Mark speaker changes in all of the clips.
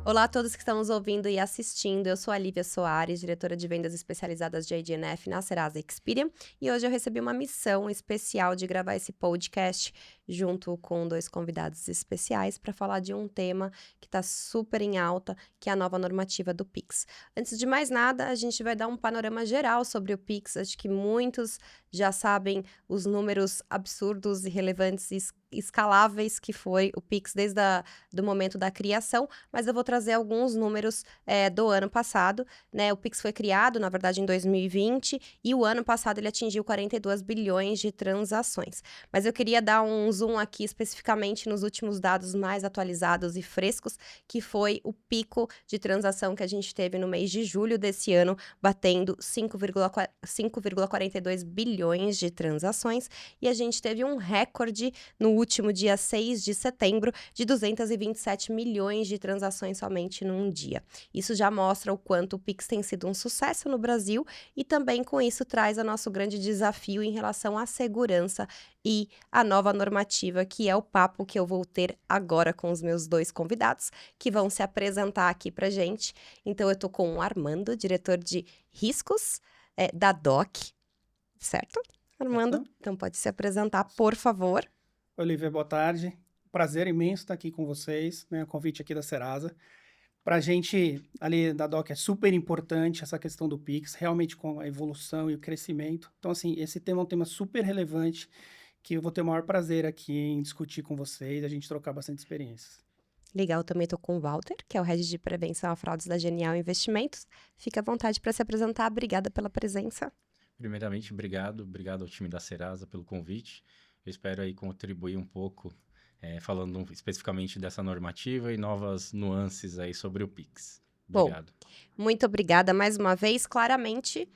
Speaker 1: Olá a todos que estão nos ouvindo e assistindo. Eu sou a Lívia Soares, diretora de vendas especializadas de AD&F na Serasa Experian, e hoje eu recebi uma missão especial de gravar esse podcast junto com dois convidados especiais para falar de um tema que está super em alta, que é a nova normativa do Pix. Antes de mais nada, a gente vai dar um panorama geral sobre o Pix. Acho que muitos já sabem os números absurdos e relevantes e escaláveis que foi o Pix desde do momento da criação, mas eu vou trazer alguns números do ano passado, né? O Pix foi criado, na verdade, em 2020, e o ano passado ele atingiu 42 bilhões de transações. Mas eu queria dar um zoom aqui especificamente nos últimos dados mais atualizados e frescos, que foi o pico de transação que a gente teve no mês de julho desse ano, batendo 5,42 bilhões de transações, e a gente teve um recorde no último dia 6 de setembro de 227 milhões de transações somente num dia. Isso já mostra o quanto o Pix tem sido um sucesso no Brasil e também com isso traz o nosso grande desafio em relação à segurança e a nova normativa, que é o papo que eu vou ter agora com os meus dois convidados, que vão se apresentar aqui pra gente. Então eu tô com o Armando, diretor de riscos da DOC, certo? Armando,
Speaker 2: Certo?
Speaker 1: então pode se apresentar, por favor.
Speaker 2: Olivia, boa tarde. Prazer imenso estar aqui com vocês, né? O convite aqui da Serasa. Para a gente, ali da DOC, é super importante essa questão do Pix, realmente com a evolução e o crescimento. Então, assim, esse tema é um tema super relevante que eu vou ter o maior prazer aqui em discutir com vocês, a gente trocar bastante experiências.
Speaker 1: Legal, também estou com o Walter, que é o Head de Prevenção a Fraudes da Genial Investimentos. Fique à vontade para se apresentar. Obrigada pela presença.
Speaker 3: Primeiramente, obrigado ao time da Serasa pelo convite. Eu espero aí contribuir um pouco, falando especificamente dessa normativa e novas nuances aí sobre o Pix.
Speaker 1: Bom,
Speaker 3: Obrigado.
Speaker 1: muito obrigada mais uma vez. Claramente,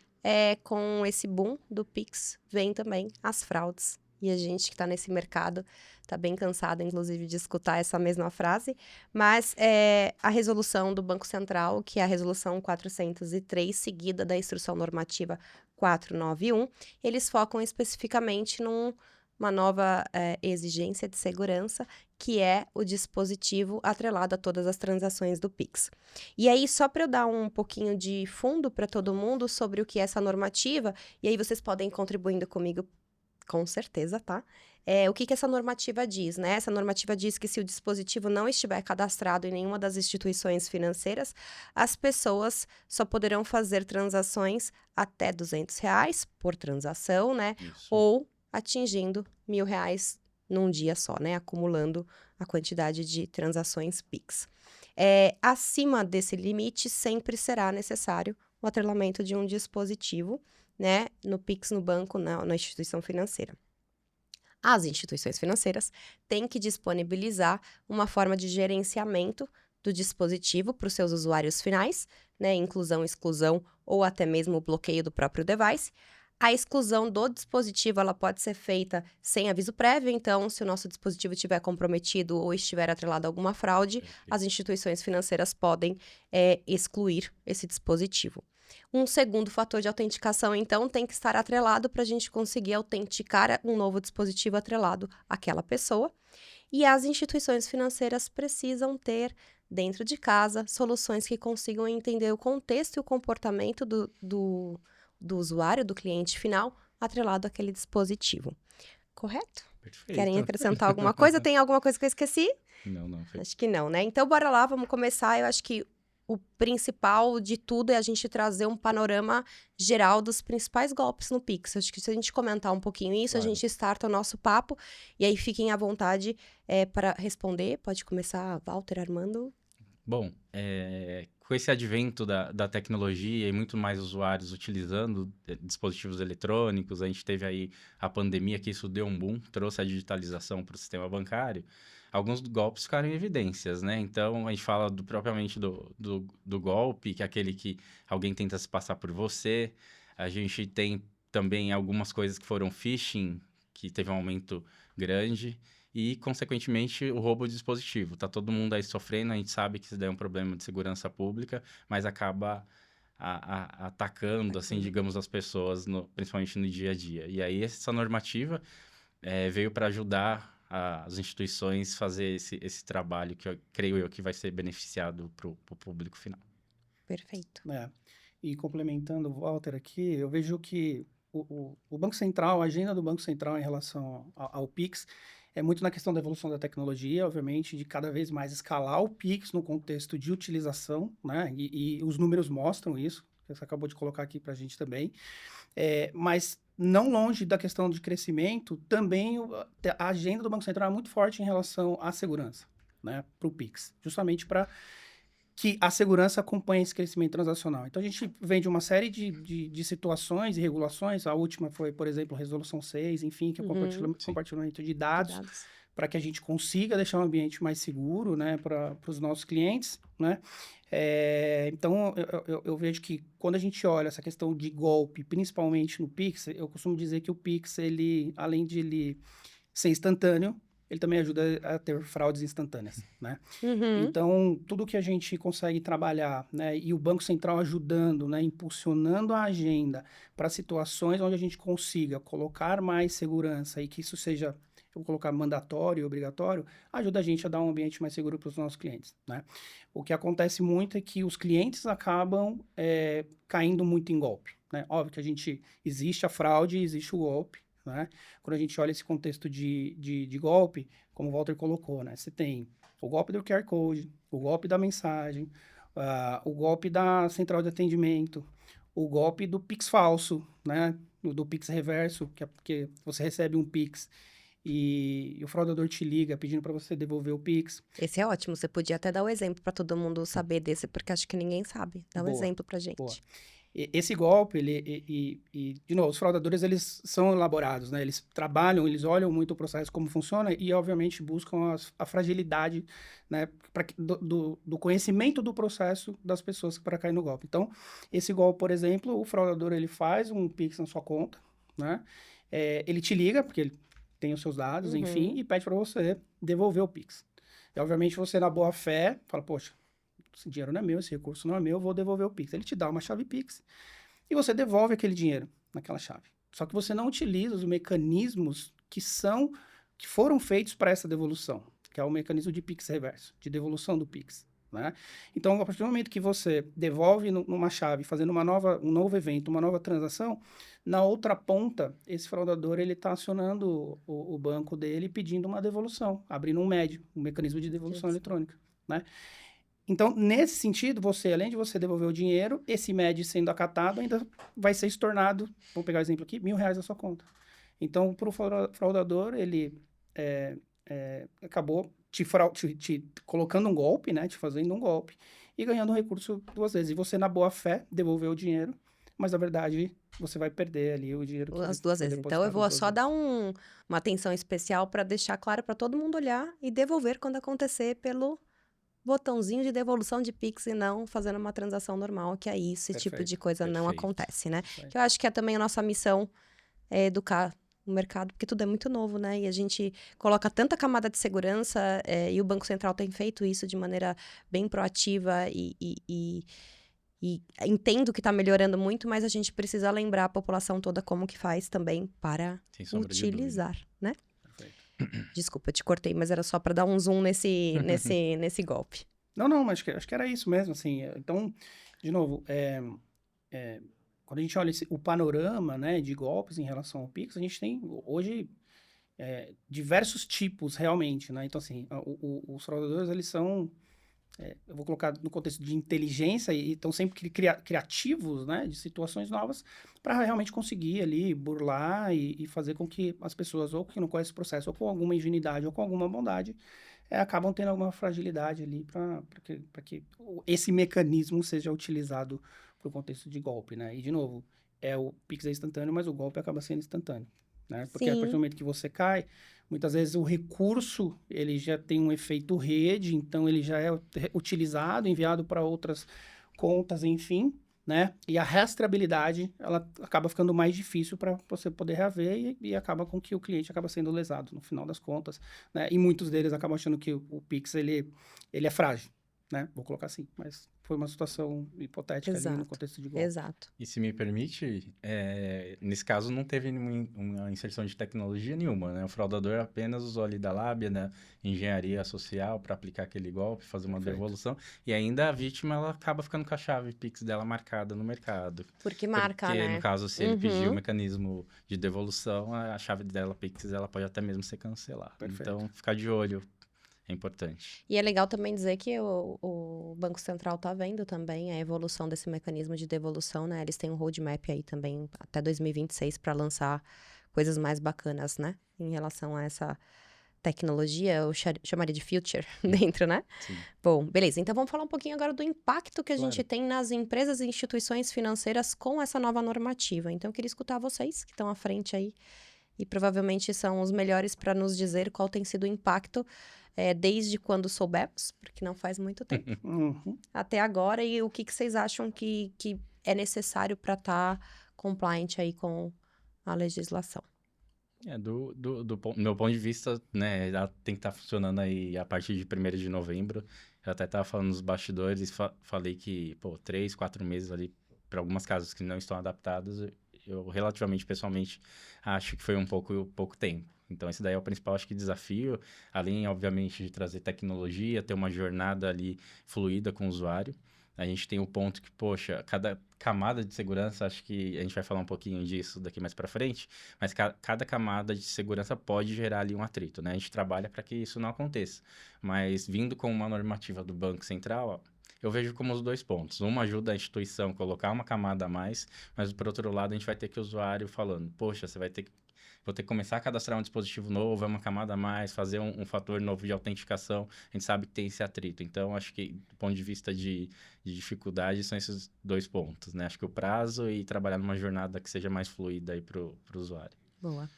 Speaker 1: com esse boom do Pix, vem também as fraudes. E a gente que está nesse mercado está bem cansado, inclusive, de escutar essa mesma frase. Mas a resolução do Banco Central, que é a resolução 403, seguida da instrução normativa 491, eles focam especificamente numa nova exigência de segurança, que é o dispositivo atrelado a todas as transações do Pix. E aí, só para eu dar um pouquinho de fundo para todo mundo sobre o que é essa normativa, e aí vocês podem ir contribuindo comigo, com certeza, tá? O que essa normativa diz, né? Essa normativa diz que se o dispositivo não estiver cadastrado em nenhuma das instituições financeiras, as pessoas só poderão fazer transações até R$ 200 por transação, né?
Speaker 3: Isso.
Speaker 1: Ou atingindo R$ 1.000 num dia só, né? Acumulando a quantidade de transações Pix. Acima desse limite, sempre será necessário o atrelamento de um dispositivo, né, no Pix, no banco, na instituição financeira. As instituições financeiras têm que disponibilizar uma forma de gerenciamento do dispositivo para os seus usuários finais, né, inclusão, exclusão ou até mesmo o bloqueio do próprio device. A exclusão do dispositivo ela pode ser feita sem aviso prévio, então, se o nosso dispositivo estiver comprometido ou estiver atrelado a alguma fraude, as instituições financeiras podem excluir esse dispositivo. Um segundo fator de autenticação, então, tem que estar atrelado para a gente conseguir autenticar um novo dispositivo atrelado àquela pessoa. E as instituições financeiras precisam ter, dentro de casa, soluções que consigam entender o contexto e o comportamento do usuário, do cliente final, atrelado àquele dispositivo. Correto? Querem
Speaker 3: Perfeito.
Speaker 1: acrescentar alguma coisa? Tem alguma coisa que eu esqueci?
Speaker 3: Não, foi.
Speaker 1: Acho que não, né? Então, bora lá, vamos começar. Eu acho que o principal de tudo é a gente trazer um panorama geral dos principais golpes no Pix. Acho que se a gente comentar um pouquinho isso,
Speaker 3: Claro.
Speaker 1: a gente starta o nosso papo. E aí, fiquem à vontade para responder. Pode começar, Walter, Armando.
Speaker 3: Bom, com esse advento da tecnologia e muito mais usuários utilizando dispositivos eletrônicos, a gente teve aí a pandemia, que isso deu um boom, trouxe a digitalização para o sistema bancário. Alguns golpes ficaram em evidências, né? Então, a gente fala propriamente do golpe, que é aquele que alguém tenta se passar por você. A gente tem também algumas coisas que foram phishing, que teve um aumento grande. E, consequentemente, o roubo de dispositivo. Tá todo mundo aí sofrendo, a gente sabe que isso daí é um problema de segurança pública, mas acaba atacando, assim, digamos, as pessoas, principalmente no dia a dia. E aí, essa normativa veio para ajudar as instituições fazer esse trabalho que eu creio eu que vai ser beneficiado para o público final.
Speaker 1: Perfeito.
Speaker 2: E complementando o Walter aqui, eu vejo que o Banco Central, a agenda do Banco Central em relação ao Pix é muito na questão da evolução da tecnologia, obviamente, de cada vez mais escalar o Pix no contexto de utilização, né? E os números mostram isso, que você acabou de colocar aqui para a gente também. Mas não longe da questão de crescimento, também a agenda do Banco Central é muito forte em relação à segurança, né? Para o Pix, justamente para que a segurança acompanhe esse crescimento transacional. Então, a gente vem de uma série de situações e regulações. A última foi, por exemplo, a Resolução 6, enfim, que é o compartilhamento de dados, para que a gente consiga deixar o ambiente mais seguro, né, para os nossos clientes, né? Então, eu vejo que quando a gente olha essa questão de golpe, principalmente no Pix, eu costumo dizer que o Pix, ele, além de ele ser instantâneo, ele também ajuda a ter fraudes instantâneas, né? Então, tudo que a gente consegue trabalhar, né, e o Banco Central ajudando, né, impulsionando a agenda para situações onde a gente consiga colocar mais segurança e que isso seja, eu vou colocar mandatório e obrigatório, ajuda a gente a dar um ambiente mais seguro para os nossos clientes, né? O que acontece muito é que os clientes acabam caindo muito em golpe, né? Óbvio que existe a fraude, existe o golpe, né? Quando a gente olha esse contexto de golpe, como o Walter colocou, né? Você tem o golpe do QR Code, o golpe da mensagem, o golpe da central de atendimento, o golpe do Pix falso, né? Do Pix reverso, que é porque você recebe um Pix e o fraudador te liga pedindo para você devolver o Pix.
Speaker 1: Esse é ótimo, você podia até dar o exemplo para todo mundo saber desse, porque acho que ninguém sabe. Dá um exemplo pra gente.
Speaker 2: Boa. Esse golpe, de novo, os fraudadores, eles são elaborados, né? Eles trabalham, eles olham muito o processo, como funciona e, obviamente, buscam a fragilidade, né? Do conhecimento do processo das pessoas para cair no golpe. Então, esse golpe, por exemplo, o fraudador, ele faz um Pix na sua conta, né? Ele te liga, porque ele tem os seus dados, enfim, e pede para você devolver o Pix. E, obviamente, você, na boa fé, fala, poxa, esse dinheiro não é meu, esse recurso não é meu, eu vou devolver o Pix. Ele te dá uma chave Pix e você devolve aquele dinheiro naquela chave. Só que você não utiliza os mecanismos que foram feitos para essa devolução, que é o mecanismo de Pix reverso, de devolução do Pix, né? Então, a partir do momento que você devolve numa chave, fazendo um novo evento, uma nova transação, na outra ponta, esse fraudador ele está acionando o banco dele pedindo uma devolução, abrindo um MED, um mecanismo de devolução eletrônica, né? Então, nesse sentido, além de você devolver o dinheiro, esse MED sendo acatado ainda vai ser estornado, vamos pegar o exemplo aqui, R$1.000 da sua conta. Então, para o fraudador, ele acabou te colocando um golpe, né? Te fazendo um golpe e ganhando um recurso duas vezes. E você, na boa fé, devolveu o dinheiro, mas, na verdade, você vai perder ali o dinheiro.
Speaker 1: As duas vezes. Então, eu vou só dar uma atenção especial para deixar claro para todo mundo olhar e devolver quando acontecer pelo botãozinho de devolução de Pix e não fazendo uma transação normal, que aí esse tipo de coisa não acontece, né? Que eu acho que é também a nossa missão educar o mercado, porque tudo é muito novo, né? E a gente coloca tanta camada de segurança e o Banco Central tem feito isso de maneira bem proativa e entendo que está melhorando muito, mas a gente precisa lembrar a população toda como que faz também para utilizar, né? Desculpa, eu te cortei, mas era só para dar um zoom nesse golpe.
Speaker 2: Não, mas acho que era isso mesmo, assim. Então, de novo, quando a gente olha o panorama, né, de golpes em relação ao Pix, a gente tem hoje diversos tipos, realmente, né? Então, assim, os fraudadores, eles são, eu vou colocar no contexto de inteligência e estão sempre criativos, né, de situações novas para realmente conseguir ali burlar e fazer com que as pessoas, ou que não conhecem o processo, ou com alguma ingenuidade, ou com alguma bondade, acabam tendo alguma fragilidade ali para que esse mecanismo seja utilizado para o contexto de golpe, né? E, de novo, o Pix é instantâneo, mas o golpe acaba sendo instantâneo, né? Porque a partir do momento que você cai, muitas vezes o recurso, ele já tem um efeito rede, então ele já é utilizado, enviado para outras contas, enfim, né? E a rastreabilidade, ela acaba ficando mais difícil para você poder reaver e acaba com que o cliente acaba sendo lesado no final das contas, né? E muitos deles acabam achando que o Pix, ele é frágil, né? Vou colocar assim, mas foi uma situação hipotética ali no
Speaker 1: Exato.
Speaker 2: contexto de golpe.
Speaker 1: Exato.
Speaker 3: E se me permite, nesse caso não teve uma inserção de tecnologia nenhuma, né? O fraudador apenas usou ali da lábia, né? Engenharia social para aplicar aquele golpe, fazer uma
Speaker 2: Perfeito.
Speaker 3: devolução. E ainda a vítima, ela acaba ficando com a chave Pix dela marcada no mercado.
Speaker 1: Porque marca,
Speaker 3: Porque,
Speaker 1: né?
Speaker 3: no caso, se ele pedir o
Speaker 1: Uhum.
Speaker 3: mecanismo de devolução, a chave dela Pix, ela pode até mesmo ser cancelada.
Speaker 2: Perfeito.
Speaker 3: Então, ficar de olho é importante.
Speaker 1: E é legal também dizer que o Banco Central está vendo também a evolução desse mecanismo de devolução, né? Eles têm um roadmap aí também até 2026 para lançar coisas mais bacanas, né? Em relação a essa tecnologia, eu chamaria de future dentro, né?
Speaker 3: Sim.
Speaker 1: Bom, beleza. Então vamos falar um pouquinho agora do impacto que a gente
Speaker 3: Claro.
Speaker 1: tem nas empresas e instituições financeiras com essa nova normativa. Então eu queria escutar vocês que estão à frente aí e provavelmente são os melhores para nos dizer qual tem sido o impacto desde quando soubemos, porque não faz muito tempo,
Speaker 2: Uhum.
Speaker 1: até agora, e o que vocês acham que é necessário para estar compliant aí com a legislação.
Speaker 3: Do meu ponto de vista, né, ela tem que estar funcionando aí a partir de 1º de novembro. Eu até estava falando nos bastidores, falei que, 3, 4 meses ali, para algumas casas que não estão adaptadas, eu relativamente, pessoalmente, acho que foi um pouco tempo. Então, esse daí é o principal, acho que, desafio, além, obviamente, de trazer tecnologia, ter uma jornada ali fluida com o usuário. A gente tem o ponto que, poxa, cada camada de segurança, acho que a gente vai falar um pouquinho disso daqui mais para frente, mas cada camada de segurança pode gerar ali um atrito, né? A gente trabalha para que isso não aconteça. Mas vindo com uma normativa do Banco Central, ó, eu vejo como os 2 pontos. Uma ajuda a instituição a colocar uma camada a mais, mas por outro lado a gente vai ter que o usuário falando, poxa, vou ter que começar a cadastrar um dispositivo novo, é uma camada a mais, fazer um fator novo de autenticação. A gente sabe que tem esse atrito. Então, acho que, do ponto de vista de dificuldade, são esses 2 pontos, né? Acho que o prazo e trabalhar numa jornada que seja mais fluida aí para o usuário.
Speaker 1: Boa.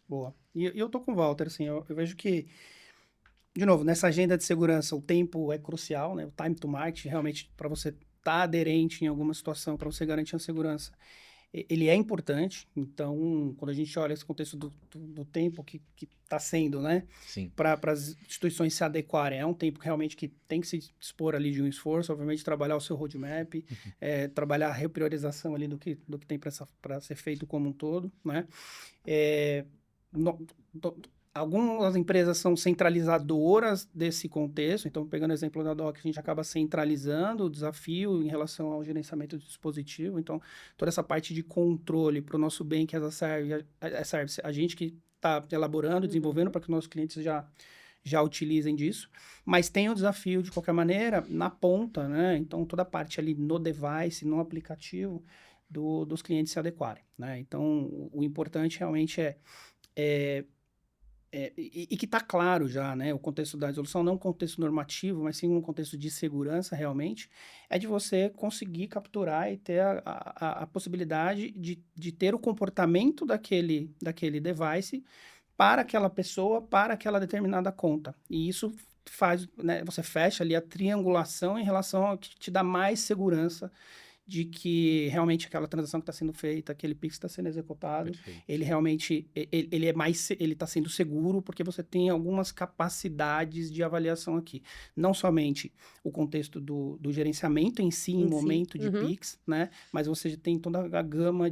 Speaker 2: Boa. E eu tô com o Walter, assim, eu vejo que, de novo, nessa agenda de segurança, o tempo é crucial, né? O time to market, realmente, para você estar aderente em alguma situação, para você garantir a segurança, ele é importante. Então, quando a gente olha esse contexto do tempo que está sendo, né?
Speaker 3: Sim.
Speaker 2: Para as instituições se adequarem, é um tempo realmente que tem que se dispor ali de um esforço, obviamente, trabalhar o seu roadmap, trabalhar a repriorização ali do que tem para ser feito como um todo, né? Algumas empresas são centralizadoras desse contexto, então, pegando o exemplo da DOC, a gente acaba centralizando o desafio em relação ao gerenciamento do dispositivo, então, toda essa parte de controle para o nosso bem, que é a service, a gente que está elaborando, desenvolvendo para que os nossos clientes já utilizem disso, mas tem o desafio, de qualquer maneira, na ponta, né? Então, toda a parte ali no device, no aplicativo, dos clientes se adequarem, né? Então, o importante realmente e que está claro já, né? O contexto da resolução, não um contexto normativo, mas sim um contexto de segurança realmente, é de você conseguir capturar e ter a possibilidade de ter o comportamento daquele device para aquela pessoa, para aquela determinada conta. E isso faz, né? Você fecha ali a triangulação em relação ao que te dá mais segurança de que realmente aquela transação que está sendo feita, aquele Pix está sendo executado,
Speaker 3: Perfeito.
Speaker 2: ele realmente, ele está sendo seguro, porque você tem algumas capacidades de avaliação aqui. Não somente o contexto do gerenciamento em si, em momento de Pix, né? Mas você tem toda a gama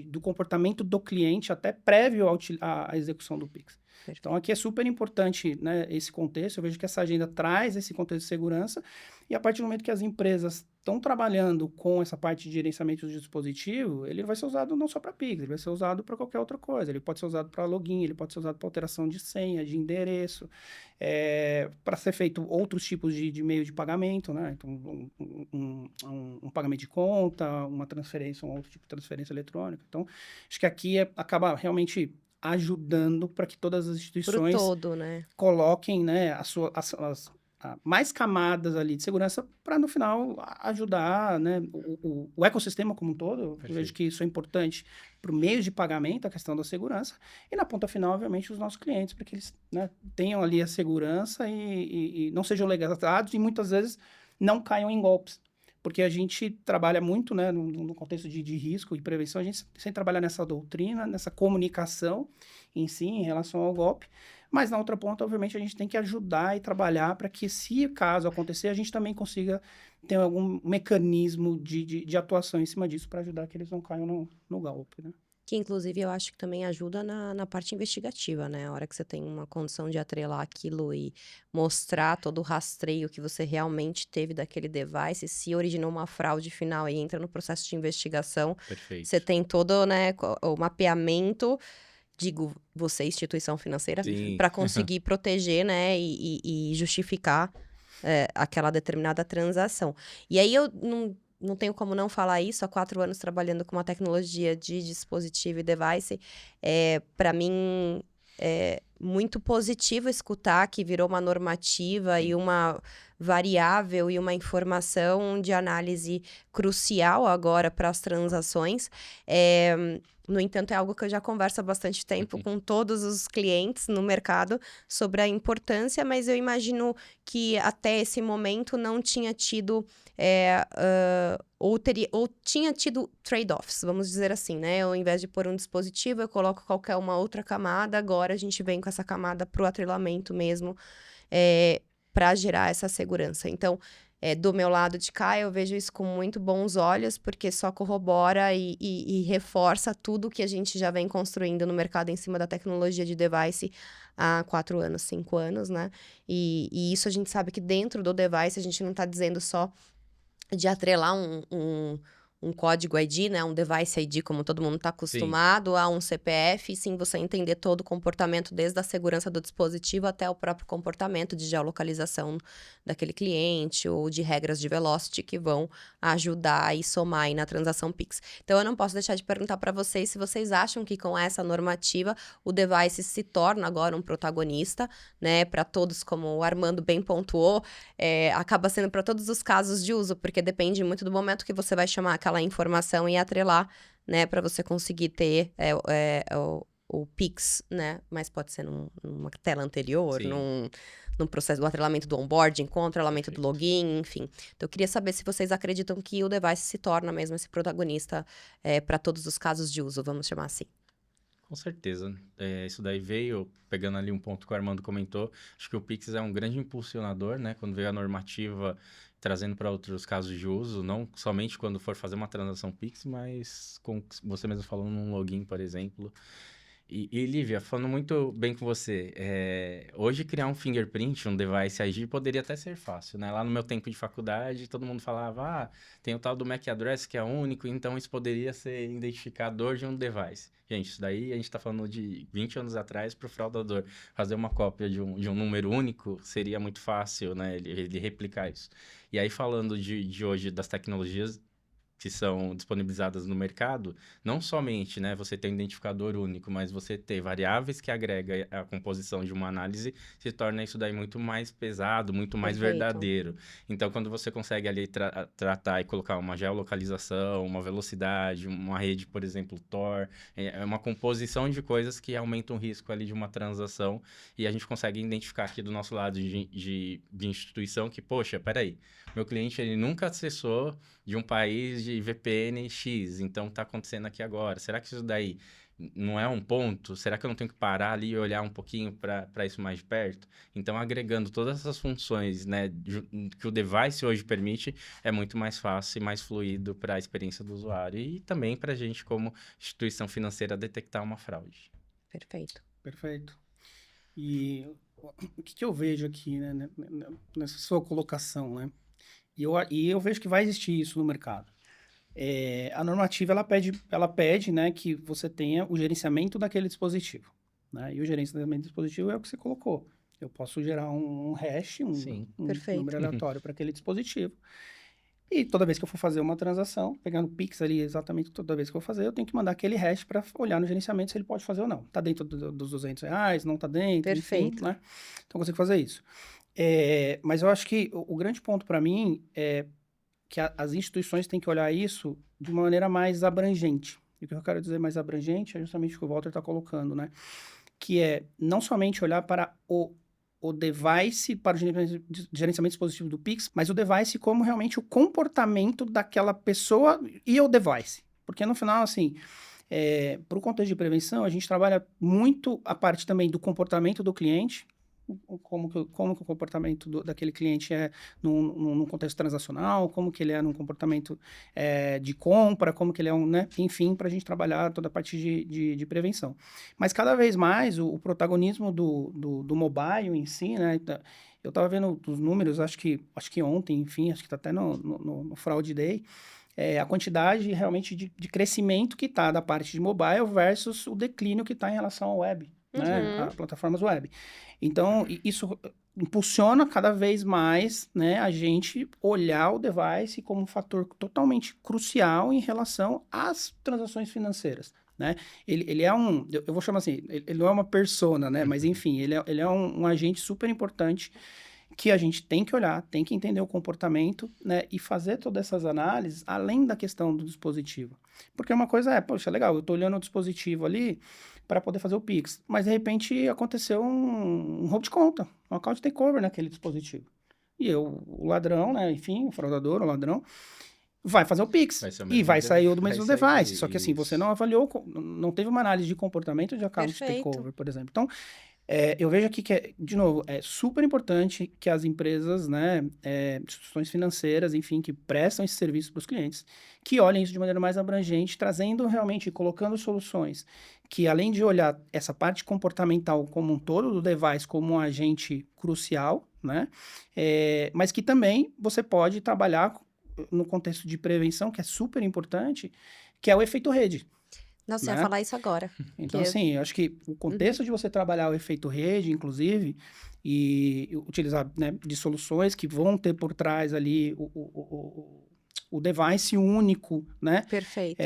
Speaker 2: do comportamento do cliente, até prévio à execução do Pix.
Speaker 1: Perfeito.
Speaker 2: Então, aqui é super importante, né, esse contexto. Eu vejo que essa agenda traz esse contexto de segurança, e a partir do momento que as empresas estão trabalhando com essa parte de gerenciamento do dispositivo, ele vai ser usado não só para Pix, ele vai ser usado para qualquer outra coisa. Ele pode ser usado para login, ele pode ser usado para alteração de senha, de endereço, para ser feito outros tipos de meio de pagamento, né? Então, um pagamento de conta, uma transferência, um outro tipo de transferência eletrônica. Então, acho que aqui acaba realmente ajudando para que todas as instituições
Speaker 1: Pro todo, né?
Speaker 2: coloquem, né, mais camadas ali de segurança para, no final, ajudar, né, o ecossistema como um todo. Eu vejo que isso é importante para o meio de pagamento, a questão da segurança, e na ponta final, obviamente, os nossos clientes, para que eles, né, tenham ali a segurança e não sejam legalizados e muitas vezes não caiam em golpes. Porque a gente trabalha muito, né, no contexto de risco e prevenção, a gente sempre trabalha nessa doutrina, nessa comunicação em si, em relação ao golpe, Mas na outra ponta, obviamente, a gente tem que ajudar e trabalhar para que, se caso acontecer, a gente também consiga ter algum mecanismo de atuação em cima disso para ajudar que eles não caiam no golpe, né?
Speaker 1: Que inclusive eu acho que também ajuda na parte investigativa, né? A hora que você tem uma condição de atrelar aquilo e mostrar todo o rastreio que você realmente teve daquele device, se originou uma fraude final e entra no processo de investigação, você
Speaker 3: Perfeito.
Speaker 1: tem todo, né, o mapeamento, digo, você, instituição financeira,
Speaker 3: Sim.
Speaker 1: para conseguir proteger, né, e justificar aquela determinada transação. E aí eu não tenho como não falar isso, há 4 anos trabalhando com uma tecnologia de dispositivo e device, para mim é muito positivo escutar que virou uma normativa e
Speaker 3: Sim.
Speaker 1: uma variável e uma informação de análise crucial agora para as transações. No entanto, é algo que eu já converso há bastante tempo com todos os clientes no mercado sobre a importância, mas eu imagino que até esse momento não tinha tido ou tinha tido trade-offs, vamos dizer assim, né? Ao invés de pôr um dispositivo, eu coloco qualquer uma outra camada, agora a gente vem com essa camada para o atrelamento mesmo, para gerar essa segurança. Então, do meu lado de cá, eu vejo isso com muito bons olhos, porque só corrobora e reforça tudo que a gente já vem construindo no mercado em cima da tecnologia de device há 4 anos, 5 anos, né? E isso a gente sabe que dentro do device a gente não está dizendo só de atrelar um código ID, né, um device ID, como todo mundo está
Speaker 3: Sim.
Speaker 1: acostumado, a um CPF, sim, você entender todo o comportamento, desde a segurança do dispositivo até o próprio comportamento de geolocalização daquele cliente ou de regras de velocity que vão ajudar e somar aí na transação Pix. Então, eu não posso deixar de perguntar para vocês se vocês acham que com essa normativa o device se torna agora um protagonista, né, para todos, como o Armando bem pontuou, acaba sendo para todos os casos de uso, porque depende muito do momento que você vai chamar aquela informação e atrelar, né, para você conseguir ter o Pix, né, mas pode ser numa tela anterior,
Speaker 3: Sim.
Speaker 1: num processo do atrelamento do onboarding, com o atrelamento do
Speaker 3: Perfeito.
Speaker 1: login, enfim. Então, eu queria saber se vocês acreditam que o device se torna mesmo esse protagonista para todos os casos de uso, vamos chamar assim.
Speaker 3: Com certeza. Isso daí veio, pegando ali um ponto que o Armando comentou, acho que o Pix é um grande impulsionador, né? Quando veio a normativa trazendo para outros casos de uso, não somente quando for fazer uma transação Pix, mas com você mesmo falando num login, por exemplo. E Lívia, falando muito bem com você, hoje criar um fingerprint, um device ID, poderia até ser fácil, né? Lá no meu tempo de faculdade, todo mundo falava, tem o tal do MAC address que é único, então isso poderia ser identificador de um device. Gente, isso daí a gente está falando de 20 anos atrás, para o fraudador fazer uma cópia de um número único seria muito fácil, né? Ele replicar isso. E aí, falando de hoje das tecnologias que são disponibilizadas no mercado, não somente, né, você ter um identificador único, mas você ter variáveis que agrega a composição de uma análise, se torna isso daí muito mais pesado, muito mais
Speaker 1: Perfeito.
Speaker 3: verdadeiro. Então, quando você consegue ali tratar e colocar uma geolocalização, uma velocidade, uma rede, por exemplo, Tor, é uma composição de coisas que aumentam o risco ali de uma transação, e a gente consegue identificar aqui do nosso lado de instituição que, poxa, peraí, meu cliente ele nunca acessou de um país de VPN X, então está acontecendo aqui agora. Será que isso daí não é um ponto? Será que eu não tenho que parar ali e olhar um pouquinho para isso mais de perto? Então, agregando todas essas funções, né, que o device hoje permite, é muito mais fácil e mais fluido para a experiência do usuário e também para a gente, como instituição financeira, detectar uma fraude.
Speaker 1: Perfeito.
Speaker 2: Perfeito. E o que eu vejo aqui, né, nessa sua colocação, né? E eu vejo que vai existir isso no mercado. A normativa, ela pede, né, que você tenha o gerenciamento daquele dispositivo, né? E o gerenciamento do dispositivo é o que você colocou. Eu posso gerar um hash,
Speaker 3: Sim.
Speaker 2: um
Speaker 1: Perfeito.
Speaker 2: número aleatório para aquele dispositivo. E toda vez que eu for fazer uma transação, pegando o Pix ali, exatamente toda vez que eu for fazer, eu tenho que mandar aquele hash para olhar no gerenciamento se ele pode fazer ou não. Tá dentro dos R$200, não tá dentro,
Speaker 1: Perfeito.
Speaker 2: enfim, né? Então, eu consigo fazer isso. Mas eu acho que o grande ponto para mim é que as instituições têm que olhar isso de uma maneira mais abrangente. E o que eu quero dizer mais abrangente é justamente o que o Walter está colocando, né? Que é não somente olhar para o device, para o gerenciamento dispositivo do Pix, mas o device como realmente o comportamento daquela pessoa e o device. Porque no final, assim, Para o contexto de prevenção, a gente trabalha muito a parte também do comportamento do cliente, como que o comportamento daquele cliente é num contexto transacional, como que ele é num comportamento de compra, como que ele é né? Enfim, para a gente trabalhar toda a parte de prevenção. Mas cada vez mais o protagonismo do mobile em si, né? Eu estava vendo os números, acho que ontem, enfim, acho que está até no Fraud Day, a quantidade realmente de crescimento que está da parte de mobile versus o declínio que está em relação ao web, né? A plataformas web. Então, isso impulsiona cada vez mais, né, a gente olhar o device como um fator totalmente crucial em relação às transações financeiras, né? Ele é eu vou chamar assim, ele não é uma persona, né? Mas, enfim, ele é um agente super importante que a gente tem que olhar, tem que entender o comportamento, né, e fazer todas essas análises além da questão do dispositivo. Porque uma coisa poxa, legal, eu estou olhando o dispositivo ali para poder fazer o Pix, mas de repente aconteceu um roubo de conta, um account takeover naquele dispositivo. E o ladrão, né, enfim, o fraudador, o ladrão, vai fazer o Pix e vai sair do mesmo device. Só que assim, você não avaliou, não teve uma análise de comportamento de account takeover, por exemplo. Então, eu vejo aqui que, de novo, é super importante que as empresas, né, instituições financeiras, enfim, que prestam esse serviço para os clientes, que olhem isso de maneira mais abrangente, trazendo realmente, colocando soluções que, além de olhar essa parte comportamental como um todo do device como um agente crucial, né, mas que também você pode trabalhar no contexto de prevenção, que é super importante, que é o efeito rede.
Speaker 1: Nossa, eu ia
Speaker 2: Né?
Speaker 1: falar isso agora.
Speaker 2: Então, assim, eu acho que o contexto de você trabalhar o efeito rede, inclusive, e utilizar, né, de soluções que vão ter por trás ali o device único, né?
Speaker 1: Perfeito.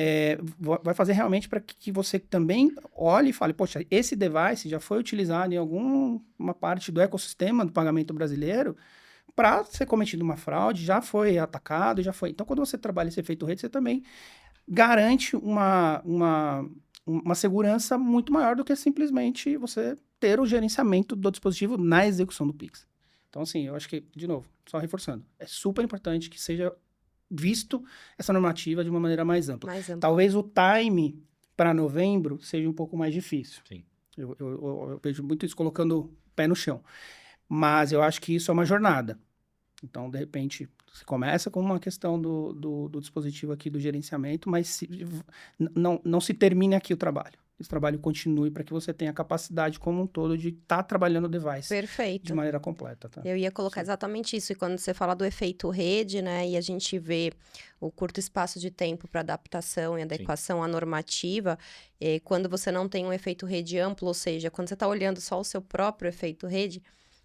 Speaker 2: Vai fazer realmente para que você também olhe e fale, poxa, esse device já foi utilizado em alguma parte do ecossistema do pagamento brasileiro para ser cometido uma fraude, já foi atacado, já foi. Então, quando você trabalha esse efeito rede, você também garante uma segurança muito maior do que simplesmente você ter o gerenciamento do dispositivo na execução do Pix. Então, assim, eu acho que, de novo, só reforçando, é super importante que seja visto essa normativa de uma maneira mais ampla. Talvez o time para novembro seja um pouco mais difícil.
Speaker 3: Sim.
Speaker 2: Eu vejo muito isso colocando o pé no chão. Mas eu acho que isso é uma jornada. Então, de repente, você começa com uma questão do dispositivo aqui, do gerenciamento, mas não se termine aqui o trabalho. Esse trabalho continue para que você tenha a capacidade como um todo de estar trabalhando o device.
Speaker 1: Perfeito.
Speaker 2: De maneira completa. Tá?
Speaker 1: Eu ia colocar exatamente isso. E quando você fala do efeito rede, né, e a gente vê o curto espaço de tempo para adaptação e adequação à normativa, quando você não tem um efeito rede amplo, ou seja, quando você está olhando só o seu próprio efeito rede,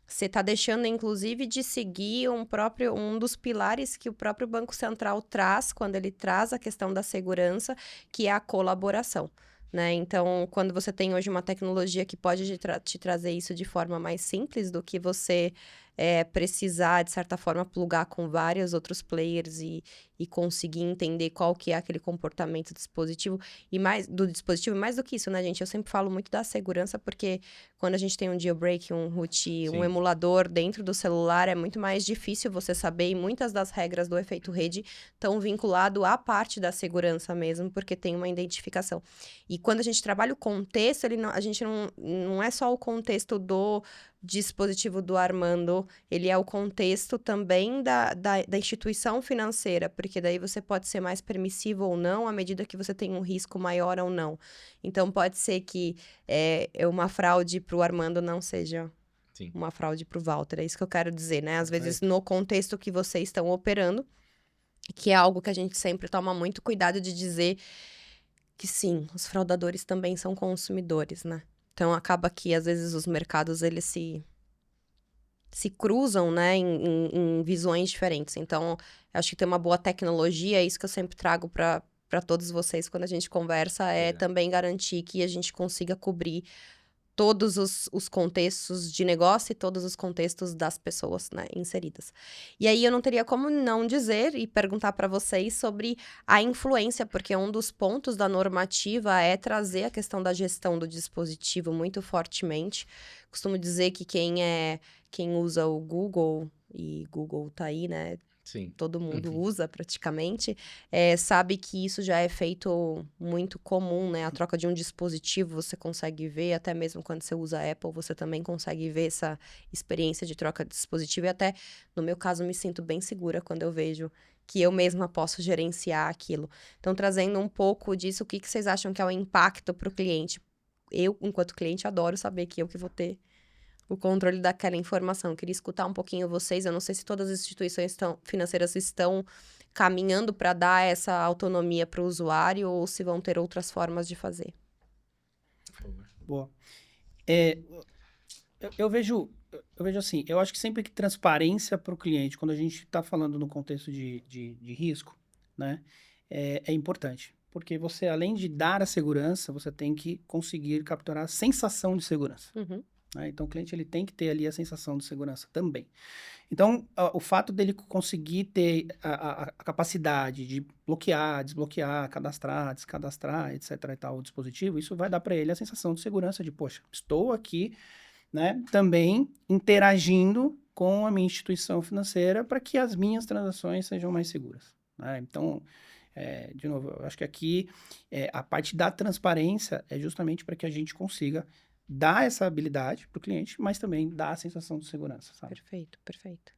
Speaker 1: você está deixando, inclusive, de seguir um dos pilares que o próprio Banco Central traz, quando ele traz a questão da segurança, que é a colaboração. Né? Então, quando você tem hoje uma tecnologia que pode te trazer isso de forma mais simples do que você precisar, de certa forma, plugar com vários outros players e conseguir entender qual que é aquele comportamento do dispositivo, e mais do que isso, né, gente? Eu sempre falo muito da segurança, porque quando a gente tem um jailbreak, um root, um emulador dentro do celular, é muito mais difícil você saber, e muitas das regras do efeito rede estão vinculadas à parte da segurança mesmo, porque tem uma identificação. E quando a gente trabalha o contexto, a gente não é só o contexto do dispositivo do Armando, ele é o contexto também da instituição financeira, porque daí você pode ser mais permissivo ou não, à medida que você tem um risco maior ou não. Então, pode ser que uma fraude para o Armando não seja uma fraude para o Walter, é isso que eu quero dizer, né? Às vezes, no contexto que vocês estão operando, que é algo que a gente sempre toma muito cuidado de dizer que sim, os fraudadores também são consumidores, né? Então, acaba que, às vezes, os mercados, eles se cruzam, né, em visões diferentes. Então, eu acho que ter uma boa tecnologia, é isso que eu sempre trago para todos vocês quando a gente conversa, também garantir que a gente consiga cobrir todos os contextos de negócio e todos os contextos das pessoas, né, inseridas. E aí eu não teria como não dizer e perguntar para vocês sobre a influência, porque um dos pontos da normativa é trazer a questão da gestão do dispositivo muito fortemente. Costumo dizer que quem usa o Google, e Google tá aí, né,
Speaker 3: Sim.
Speaker 1: todo mundo usa praticamente, sabe que isso já é feito muito comum, né? A troca de um dispositivo você consegue ver, até mesmo quando você usa a Apple, você também consegue ver essa experiência de troca de dispositivo. E até, no meu caso, me sinto bem segura quando eu vejo que eu mesma posso gerenciar aquilo. Então, trazendo um pouco disso, o que vocês acham que é o impacto para o cliente? Eu, enquanto cliente, adoro saber que eu que vou ter o controle daquela informação. Eu queria escutar um pouquinho vocês. Eu não sei se todas as instituições financeiras estão caminhando para dar essa autonomia para o usuário ou se vão ter outras formas de fazer.
Speaker 3: Por favor.
Speaker 2: Boa. Eu vejo assim, eu acho que sempre que transparência para o cliente, quando a gente está falando no contexto de risco, né, é importante. Porque você, além de dar a segurança, você tem que conseguir capturar a sensação de segurança.
Speaker 1: Uhum.
Speaker 2: Né? Então, o cliente ele tem que ter ali a sensação de segurança também. Então, o fato dele conseguir ter a capacidade de bloquear, desbloquear, cadastrar, descadastrar, etc. e tal, o dispositivo, isso vai dar para ele a sensação de segurança de, poxa, estou aqui, né, também interagindo com a minha instituição financeira para que as minhas transações sejam mais seguras. Né? Então, de novo, eu acho que aqui a parte da transparência é justamente para que a gente consiga dar essa habilidade para o cliente, mas também dar a sensação de segurança, sabe?
Speaker 1: Perfeito, perfeito.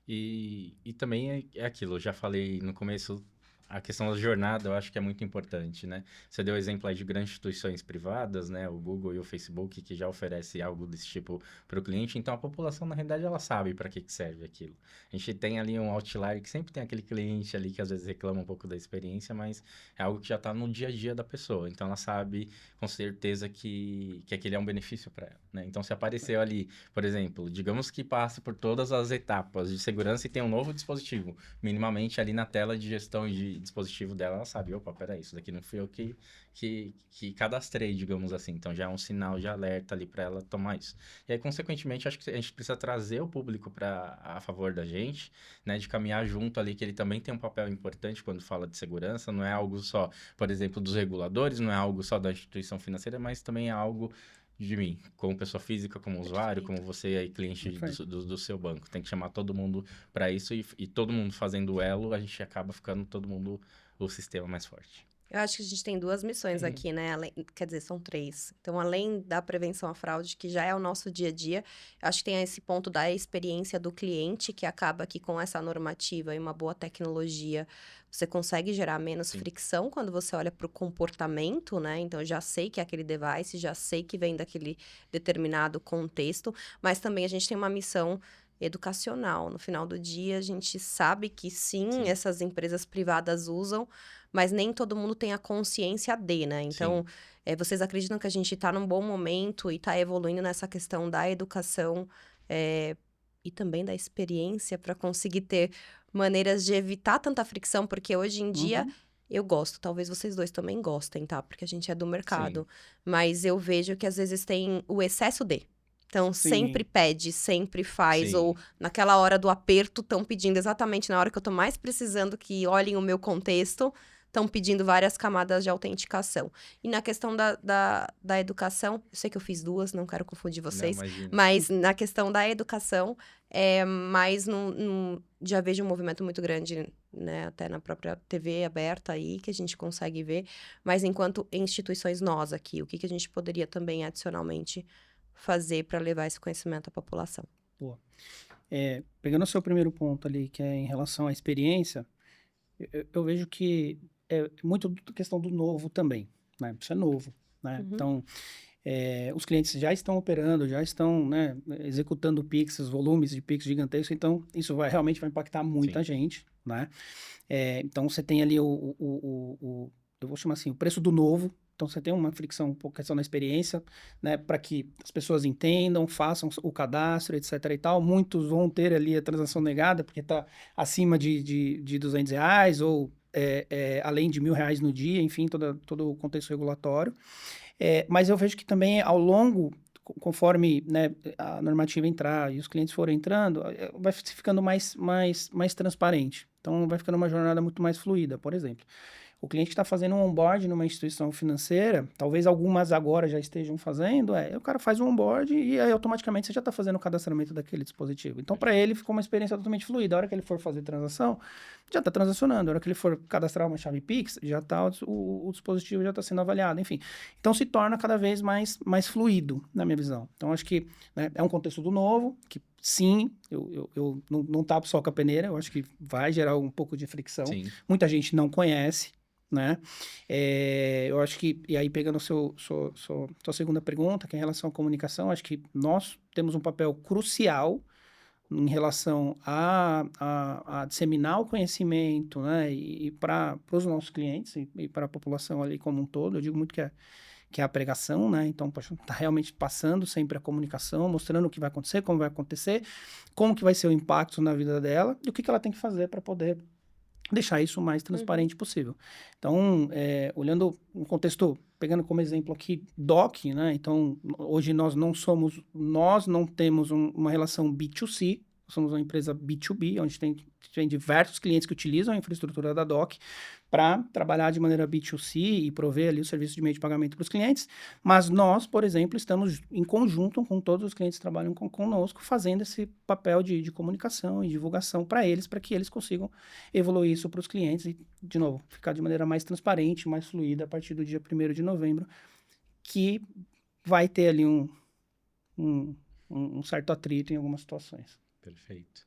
Speaker 3: E também é aquilo, eu já falei no começo, a questão da jornada eu acho que é muito importante, né? Você deu o exemplo aí de grandes instituições privadas, né? O Google e o Facebook, que já oferece algo desse tipo para o cliente. Então, a população, na realidade, ela sabe para que serve aquilo. A gente tem ali um outlier que sempre tem aquele cliente ali que às vezes reclama um pouco da experiência, mas é algo que já está no dia a dia da pessoa. Então, ela sabe com certeza que aquele é um benefício para ela, né? Então, se apareceu ali, por exemplo, digamos que passe por todas as etapas de segurança e tem um novo dispositivo, minimamente ali na tela de gestão de dispositivo dela, ela sabe, opa, peraí, isso daqui não fui eu que cadastrei, digamos assim. Então, já é um sinal de alerta ali para ela tomar isso. E aí, consequentemente, acho que a gente precisa trazer o público a favor da gente, né? De caminhar junto ali, que ele também tem um papel importante quando fala de segurança. Não é algo só, por exemplo, dos reguladores, não é algo só da instituição financeira, mas também é algo de mim, como pessoa física, como usuário, como você aí, cliente do seu banco. Tem que chamar todo mundo para isso e todo mundo fazendo o elo, a gente acaba ficando todo mundo o sistema mais forte.
Speaker 1: Eu acho que a gente tem duas missões aqui, né? Quer dizer, são três. Então, além da prevenção à fraude, que já é o nosso dia a dia, eu acho que tem esse ponto da experiência do cliente, que acaba que com essa normativa e uma boa tecnologia, você consegue gerar menos fricção quando você olha para o comportamento, né? Então, eu já sei que é aquele device, já sei que vem daquele determinado contexto, mas também a gente tem uma missão educacional. No final do dia, a gente sabe que sim, essas empresas privadas usam, mas nem todo mundo tem a consciência de, né? Então, vocês acreditam que a gente está num bom momento e está evoluindo nessa questão da educação e também da experiência para conseguir ter maneiras de evitar tanta fricção? Porque hoje em dia, eu gosto, talvez vocês dois também gostem, tá? Porque a gente é do mercado. Mas eu vejo que às vezes tem o excesso de. Então, sempre pede, sempre faz. Ou naquela hora do aperto, estão pedindo exatamente na hora que eu tô mais precisando que olhem o meu contexto, estão pedindo várias camadas de autenticação. E na questão da educação, eu sei que eu fiz duas, não quero confundir vocês, mas na questão da educação, já vejo um movimento muito grande, né, até na própria TV aberta aí, que a gente consegue ver. Mas enquanto instituições nós aqui, o que a gente poderia também adicionalmente fazer para levar esse conhecimento à população?
Speaker 2: Boa. Pegando o seu primeiro ponto ali, que é em relação à experiência, eu vejo que é muito questão do novo também, né? Isso é novo, né? Então, os clientes já estão operando, já estão, né, executando Pix, os volumes de Pix gigantescos, então isso realmente vai impactar muita gente, né? Então, você tem ali eu vou chamar assim, o preço do novo. Então, você tem uma fricção, um pouco questão da experiência, né, para que as pessoas entendam, façam o cadastro, etc e tal. Muitos vão ter ali a transação negada, porque está acima de R$200, ou além de R$1.000 no dia, enfim, todo o contexto regulatório. Mas eu vejo que também, ao longo, conforme, né, a normativa entrar e os clientes forem entrando, vai ficando mais transparente. Então, vai ficando uma jornada muito mais fluida, por exemplo. O cliente que está fazendo um onboard numa instituição financeira, talvez algumas agora já estejam fazendo, o cara faz um onboard e aí automaticamente você já está fazendo o cadastramento daquele dispositivo. Então, para ele, ficou uma experiência totalmente fluida. A hora que ele for fazer transação, já está transacionando. A hora que ele for cadastrar uma chave Pix, já está o dispositivo já está sendo avaliado, enfim. Então, se torna cada vez mais fluido, na minha visão. Então, acho que, né, é um contexto do novo, que sim, eu não tapo só com a peneira, eu acho que vai gerar um pouco de fricção.
Speaker 3: Sim.
Speaker 2: Muita gente não conhece, né? Eu acho que, e aí pegando sua segunda pergunta, que é em relação à comunicação, acho que nós temos um papel crucial em relação a disseminar o conhecimento, né? E para os nossos clientes e para a população ali como um todo. Eu digo muito que é a pregação, né? Então, tá realmente passando sempre a comunicação, mostrando o que vai acontecer, como vai acontecer, como que vai ser o impacto na vida dela e o que ela tem que fazer para poder deixar isso o mais transparente possível. Então, olhando um contexto, pegando como exemplo aqui, DOC, né? Então, hoje nós não temos uma relação B2C, somos uma empresa B2B, onde tem diversos clientes que utilizam a infraestrutura da DOC para trabalhar de maneira B2C e prover ali o serviço de meio de pagamento para os clientes, mas nós, por exemplo, estamos em conjunto com todos os clientes que trabalham conosco, fazendo esse papel de comunicação e divulgação para eles, para que eles consigam evoluir isso para os clientes e, de novo, ficar de maneira mais transparente, mais fluida a partir do dia 1º de novembro, que vai ter ali um certo atrito em algumas situações.
Speaker 3: Perfeito.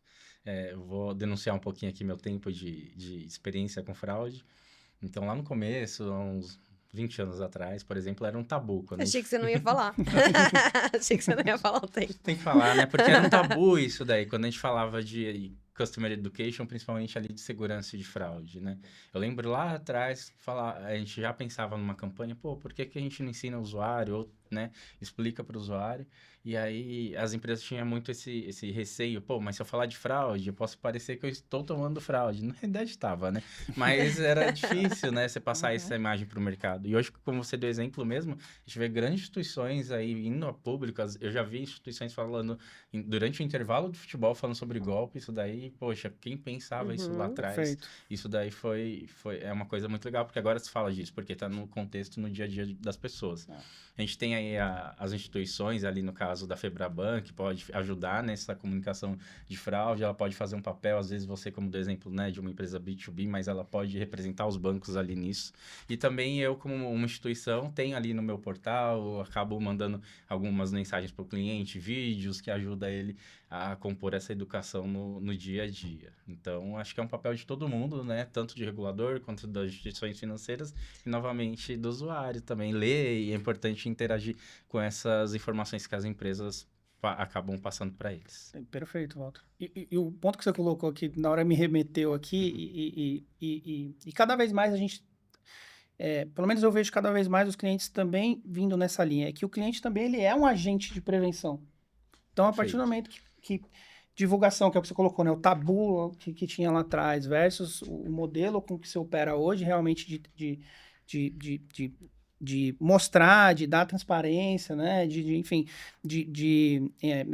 Speaker 3: Eu vou denunciar um pouquinho aqui meu tempo de experiência com fraude. Então, lá no começo, há uns 20 anos atrás, por exemplo, era um tabu.
Speaker 1: Achei que você não ia falar. Achei que você não ia falar o tempo.
Speaker 3: Tem que falar, né? Porque era um tabu isso daí, quando a gente falava de Customer Education, principalmente ali de segurança e de fraude, né? Eu lembro lá atrás, a gente já pensava numa campanha, por que a gente não ensina o usuário, ou, né, explica para o usuário? E aí as empresas tinham muito esse receio, mas se eu falar de fraude, eu posso parecer que eu estou tomando fraude. Na realidade estava, né? Mas era difícil, né, você passar essa imagem para o mercado. E hoje, como você deu exemplo mesmo, a gente vê grandes instituições aí indo a público, eu já vi instituições falando, durante o intervalo de futebol, falando sobre golpe, isso daí, poxa, quem pensava isso lá atrás?
Speaker 2: Perfeito.
Speaker 3: Isso daí é uma coisa muito legal, porque agora se fala disso, porque está no contexto, no dia a dia das pessoas. A gente tem aí as instituições, ali no caso da Febraban, que pode ajudar nessa comunicação de fraude, ela pode fazer um papel, às vezes você, como do exemplo, né, de uma empresa B2B, mas ela pode representar os bancos ali nisso. E também eu, como uma instituição, tenho ali no meu portal, acabo mandando algumas mensagens para o cliente, vídeos que ajudam ele a compor essa educação no dia a dia. Então, acho que é um papel de todo mundo, né? Tanto de regulador, quanto das instituições financeiras e, novamente, do usuário também. Ler, e é importante interagir com essas informações que as empresas acabam passando para eles.
Speaker 2: Perfeito, Walter. E o ponto que você colocou aqui, na hora me remeteu aqui, e cada vez mais a gente... pelo menos eu vejo cada vez mais os clientes também vindo nessa linha. É que o cliente também ele é um agente de prevenção. Então, a partir do momento que divulgação, que é o que você colocou, né? O tabu que tinha lá atrás versus o modelo com que se opera hoje, realmente de mostrar, de dar transparência, né? Enfim,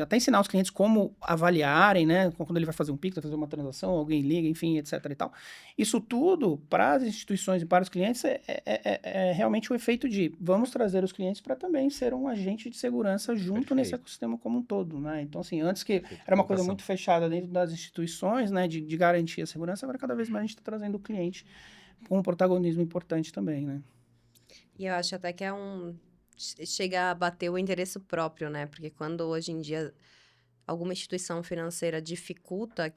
Speaker 2: até ensinar os clientes como avaliarem, né? Quando ele vai fazer um Pix, vai fazer uma transação, alguém liga, enfim, etc e tal. Isso tudo, para as instituições e para os clientes, é realmente o efeito de vamos trazer os clientes para também ser um agente de segurança junto nesse ecossistema como um todo, né? Então, assim, antes que era uma coisa muito fechada dentro das instituições, né? De garantir a segurança, agora cada vez mais a gente está trazendo o cliente com um protagonismo importante também, né?
Speaker 1: E eu acho até que chega a bater o interesse próprio, né? Porque quando hoje em dia alguma instituição financeira dificulta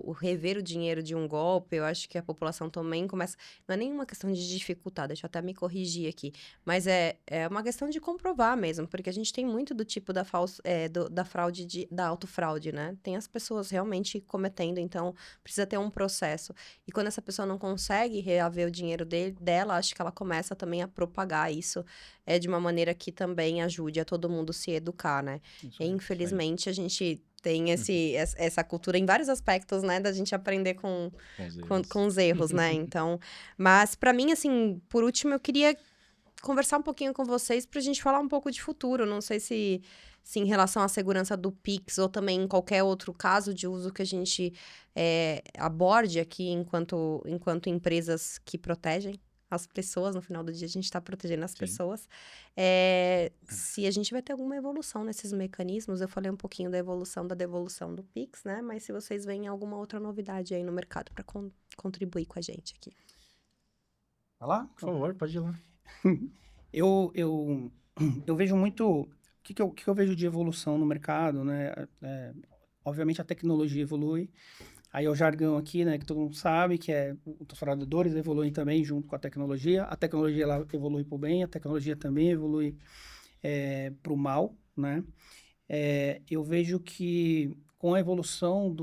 Speaker 1: o rever o dinheiro de um golpe, eu acho que a população também começa... Não é nenhuma questão de dificultar, deixa eu até me corrigir aqui, mas é uma questão de comprovar mesmo, porque a gente tem muito do tipo da fraude, da autofraude, né? Tem as pessoas realmente cometendo, então precisa ter um processo. E quando essa pessoa não consegue reaver o dinheiro dela, acho que ela começa também a propagar isso de uma maneira que também ajude a todo mundo se educar, né? E, infelizmente, a gente tem essa cultura em vários aspectos, né? Da gente aprender com os erros, né? Então, mas para mim, assim, por último, eu queria conversar um pouquinho com vocês pra gente falar um pouco de futuro. Não sei se em relação à segurança do Pix ou também em qualquer outro caso de uso que a gente aborde aqui enquanto empresas que protegem. as pessoas, no final do dia a gente está protegendo as
Speaker 3: Sim.
Speaker 1: pessoas. Se a gente vai ter alguma evolução nesses mecanismos, eu falei um pouquinho da evolução, da devolução do Pix, né? Mas se vocês veem alguma outra novidade aí no mercado para contribuir com a gente aqui.
Speaker 2: Vai lá?
Speaker 3: Por favor, pode ir lá.
Speaker 2: Eu vejo muito... O que eu vejo de evolução no mercado, né? Obviamente a tecnologia evolui. Aí é o jargão aqui, né? Que todo mundo sabe, que os fornecedores evoluem também junto com a tecnologia. A tecnologia, ela evolui para o bem, a tecnologia também evolui para o mal, né? Eu vejo que com a evolução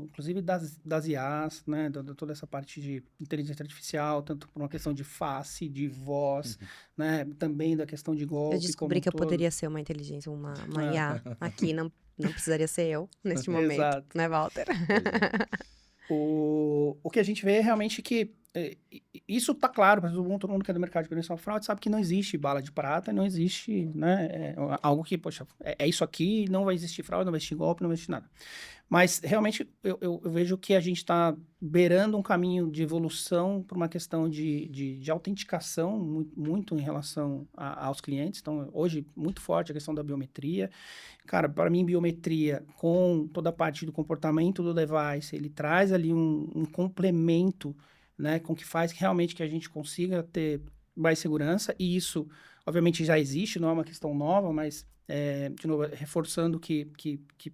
Speaker 2: inclusive das IAs, né, toda essa parte de inteligência artificial, tanto por uma questão de face, de voz, né, também da questão de
Speaker 1: Eu
Speaker 2: golpe como
Speaker 1: descobri
Speaker 2: um
Speaker 1: que eu
Speaker 2: todo.
Speaker 1: poderia ser uma inteligência, uma
Speaker 2: Ah,
Speaker 1: IA aqui, não precisaria ser eu neste momento,
Speaker 2: exato.
Speaker 1: né, Walter?
Speaker 3: Pois é.
Speaker 2: O que a gente vê é realmente que isso tá claro para todo mundo que é do mercado de prevenção à fraude sabe que não existe bala de prata, não existe, né, algo que, poxa, é isso aqui, não vai existir fraude, não vai existir golpe, não vai existir nada. Mas, realmente, eu vejo que a gente está beirando um caminho de evolução por uma questão de autenticação muito em relação aos clientes. Então, hoje, muito forte a questão da biometria. Cara, para mim, biometria com toda a parte do comportamento do device, ele traz ali um complemento, né, com que faz realmente que a gente consiga ter mais segurança. E isso, obviamente, já existe, não é uma questão nova, mas... de novo, reforçando que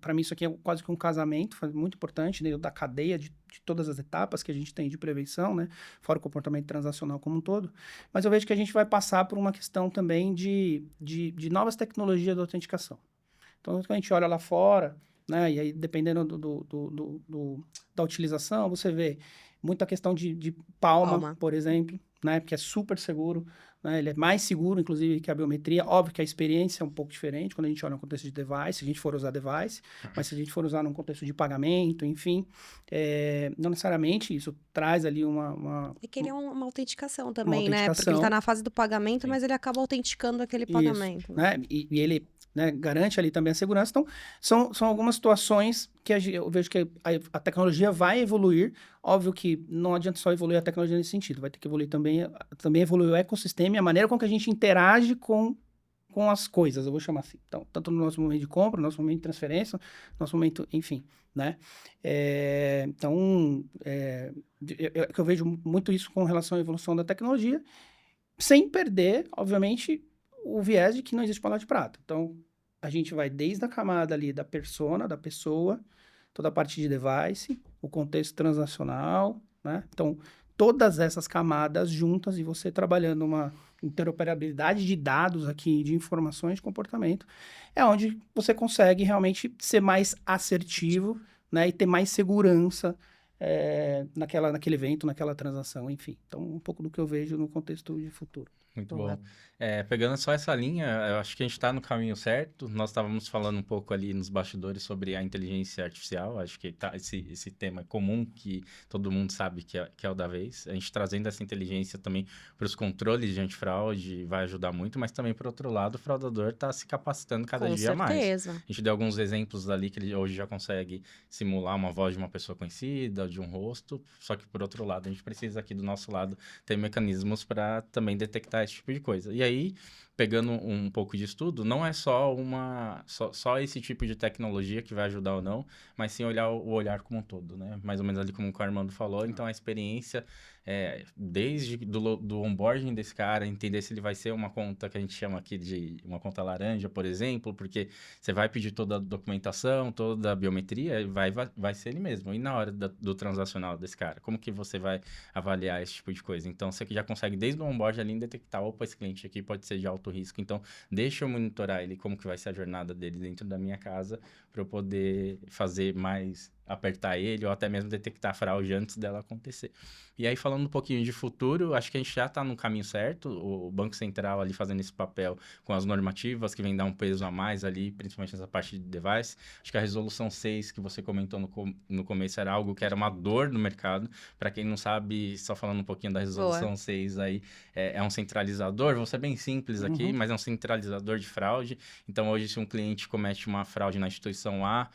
Speaker 2: para mim isso aqui é quase que um casamento, muito importante, dentro da cadeia de todas as etapas que a gente tem de prevenção, né? Fora o comportamento transacional como um todo. Mas eu vejo que a gente vai passar por uma questão também de novas tecnologias de autenticação. Então, quando a gente olha lá fora, né? E aí, dependendo da utilização, você vê muita questão de palma, por exemplo, né? Porque é super seguro. Né? Ele é mais seguro, inclusive, que a biometria. Óbvio que a experiência é um pouco diferente quando a gente olha no contexto de device, se a gente for usar device, mas se a gente for usar num contexto de pagamento, enfim, não necessariamente isso traz ali
Speaker 1: É que ele é uma autenticação
Speaker 2: uma
Speaker 1: também, né? Porque ele
Speaker 2: autenticação.
Speaker 1: tá na fase do pagamento,
Speaker 3: Sim.
Speaker 1: mas ele acaba autenticando aquele
Speaker 2: Isso,
Speaker 1: pagamento.
Speaker 2: né? E ele, né, garante ali também a segurança. Então, são algumas situações que eu vejo que a tecnologia vai evoluir. Óbvio que não adianta só evoluir a tecnologia nesse sentido, vai ter que evoluir também evoluir o ecossistema e a maneira com que a gente interage com as coisas, eu vou chamar assim. Então, tanto no nosso momento de compra, no nosso momento de transferência, no nosso momento, enfim, né? Eu vejo muito isso com relação à evolução da tecnologia, sem perder, obviamente, o viés de que não existe bala de prata. Então, a gente vai desde a camada ali da persona, da pessoa, toda a parte de device, o contexto transacional, né? Então, todas essas camadas juntas e você trabalhando uma interoperabilidade de dados aqui, de informações de comportamento, é onde você consegue realmente ser mais assertivo, né? E ter mais segurança naquele evento, naquela transação, enfim. Então, um pouco do que eu vejo no contexto de futuro.
Speaker 3: Muito
Speaker 1: Boa.
Speaker 3: bom. Pegando só essa linha, eu acho que a gente está no caminho certo. Nós estávamos falando um pouco ali nos bastidores sobre a inteligência artificial. Acho que esse tema é comum, que todo mundo sabe que é o da vez. A gente trazendo essa inteligência também para os controles de antifraude vai ajudar muito, mas também, por outro lado, o fraudador está se capacitando cada
Speaker 1: Com
Speaker 3: dia mais.
Speaker 1: certeza.
Speaker 3: A gente deu alguns exemplos ali que ele hoje já consegue simular uma voz de uma pessoa conhecida, de um rosto, só que, por outro lado, a gente precisa aqui do nosso lado ter mecanismos para também detectar esse tipo de coisa. E aí, pegando um pouco de estudo, não é só esse tipo de tecnologia que vai ajudar ou não, mas sim olhar o olhar como um todo, né? Mais ou menos ali como o Armando falou. Então, a experiência, desde do onboarding desse cara, entender se ele vai ser uma conta que a gente chama aqui de uma conta laranja, por exemplo, porque você vai pedir toda a documentação, toda a biometria, vai ser ele mesmo. E na hora do transacional desse cara, como que você vai avaliar esse tipo de coisa? Então, você já consegue, desde o onboard ali, detectar, opa, esse cliente aqui pode ser de alto risco, então deixa eu monitorar ele, como que vai ser a jornada dele dentro da minha casa, para eu poder fazer mais, apertar ele, ou até mesmo detectar a fraude antes dela acontecer. E aí, falando um pouquinho de futuro, acho que a gente já está no caminho certo, o Banco Central ali fazendo esse papel com as normativas, que vem dar um peso a mais ali, principalmente nessa parte de device. Acho que a resolução 6, que você comentou no começo, era algo que era uma dor no mercado. Para quem não sabe, só falando um pouquinho da resolução 6 aí, é um centralizador, vou ser bem simples aqui, mas é um centralizador de fraude. Então, hoje, se um cliente comete uma fraude na instituição A,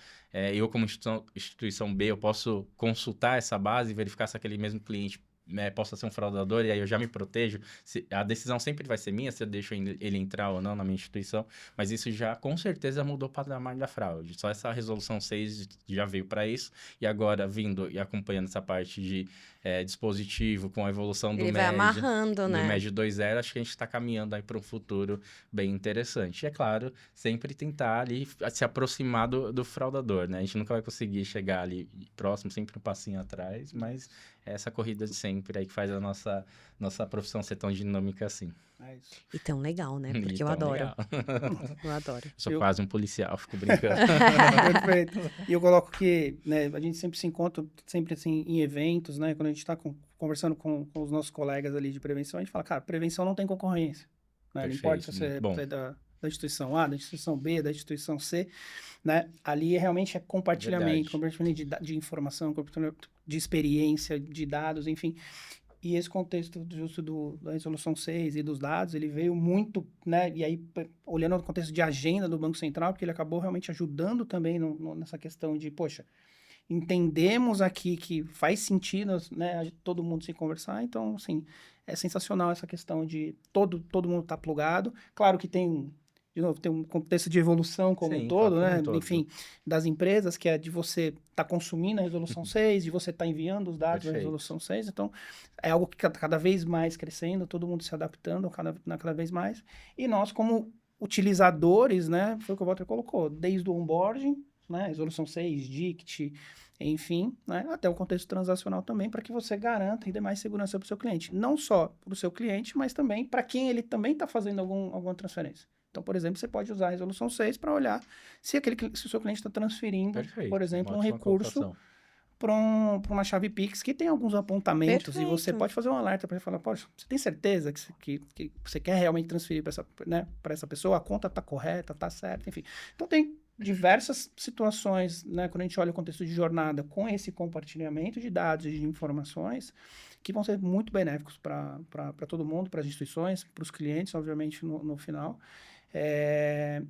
Speaker 3: eu como instituição B, eu posso consultar essa base e verificar se aquele mesmo cliente possa ser um fraudador e aí eu já me protejo. A decisão sempre vai ser minha se eu deixo ele entrar ou não na minha instituição, mas isso já com certeza mudou o patamar da fraude. Só essa resolução 6 já veio para isso e agora vindo e acompanhando essa parte de dispositivo com a evolução do
Speaker 1: Ele vai amarrando,
Speaker 3: do
Speaker 1: né?
Speaker 3: MED 2.0, acho que a gente está caminhando aí para um futuro bem interessante. E é claro, sempre tentar ali se aproximar do fraudador, né? A gente nunca vai conseguir chegar ali próximo, sempre um passinho atrás, mas é essa corrida de sempre aí que faz a nossa profissão ser tão dinâmica assim.
Speaker 2: É isso.
Speaker 1: E tão legal, né?
Speaker 3: E
Speaker 1: Porque eu
Speaker 3: tão
Speaker 1: adoro.
Speaker 3: legal.
Speaker 1: Eu adoro.
Speaker 3: Eu sou
Speaker 2: Eu-
Speaker 3: quase um policial, fico brincando.
Speaker 2: Perfeito. E eu coloco que, né, a gente sempre se encontra, sempre assim, em eventos, né? Quando a gente está conversando com os nossos colegas ali de prevenção, a gente fala, cara, prevenção não tem concorrência. Né? Não importa se
Speaker 3: Perfeito,
Speaker 2: você
Speaker 3: muito bom.
Speaker 2: é da instituição A, da instituição B, da instituição C, né? Ali realmente é compartilhamento,
Speaker 3: Verdade.
Speaker 2: compartilhamento de informação, compartilhamento de experiência, de dados, enfim. E esse contexto justo da Resolução 6 e dos dados, ele veio muito, né? E aí, olhando o contexto de agenda do Banco Central, porque ele acabou realmente ajudando também nessa questão de, poxa, entendemos aqui que faz sentido, né, todo mundo se conversar, então, assim, é sensacional essa questão de todo mundo tá plugado. Claro que de novo, tem um contexto de evolução como um
Speaker 3: Sim,
Speaker 2: todo,
Speaker 3: como
Speaker 2: né,
Speaker 3: um todo.
Speaker 2: enfim, das empresas, que é de você tá consumindo a Resolução 6, de você tá enviando os dados da
Speaker 3: Perfeito.
Speaker 2: Resolução 6, então, é algo que cada vez mais crescendo, todo mundo se adaptando cada vez mais, e nós, como utilizadores, né, foi o que o Walter colocou, desde o onboarding, né, Resolução 6, DICT, enfim, né, até o contexto transacional também, para que você garanta ainda mais segurança para o seu cliente. Não só para o seu cliente, mas também para quem ele também está fazendo alguma transferência. Então, por exemplo, você pode usar a Resolução 6 para olhar se o seu cliente está transferindo,
Speaker 3: Perfeito.
Speaker 2: por exemplo, um
Speaker 3: Ótima
Speaker 2: recurso
Speaker 3: colocação.
Speaker 2: para uma chave Pix que tem alguns apontamentos e você
Speaker 1: Perfeito.
Speaker 2: pode fazer um alerta para ele falar, poxa, você tem certeza que você quer realmente transferir para essa pessoa? A conta está correta, está certa, enfim. Então, tem diversas situações, né, quando a gente olha o contexto de jornada com esse compartilhamento de dados e de informações que vão ser muito benéficos para todo mundo, para as instituições, para os clientes, obviamente, no final.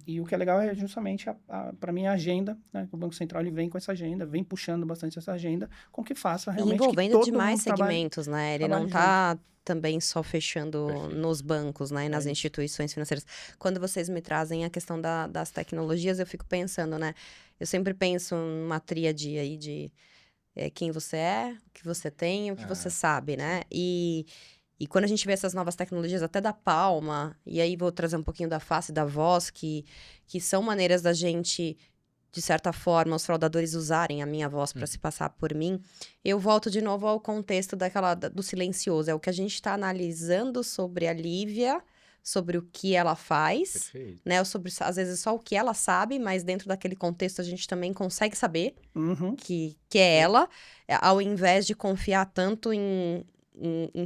Speaker 2: E o que é legal é justamente, para mim, a agenda, né? O Banco Central ele vem com essa agenda, vem puxando bastante essa agenda, com que faça
Speaker 1: E
Speaker 2: realmente que
Speaker 1: envolvendo
Speaker 2: todo
Speaker 1: demais
Speaker 2: mundo trabalhe.
Speaker 1: segmentos, né? Ele
Speaker 2: trabalhe
Speaker 1: não tá também só fechando
Speaker 3: Perfeito.
Speaker 1: nos bancos, né? E nas
Speaker 2: isso.
Speaker 1: instituições financeiras. Quando vocês me trazem a questão das tecnologias, eu fico pensando, né? Eu sempre penso numa tríade aí de quem você é, o que você tem e o que você sabe, né? E quando a gente vê essas novas tecnologias, até da palma, e aí vou trazer um pouquinho da face e da voz, que são maneiras da gente, de certa forma, os fraudadores usarem a minha voz para se passar por mim, eu volto de novo ao contexto do silencioso. É o que a gente está analisando sobre a Lívia, sobre o que ela faz,
Speaker 3: Perfeito.
Speaker 1: né? Ou sobre, às vezes, só o que ela sabe, mas dentro daquele contexto a gente também consegue saber
Speaker 2: Uhum.
Speaker 1: que é ela, ao invés de confiar tanto em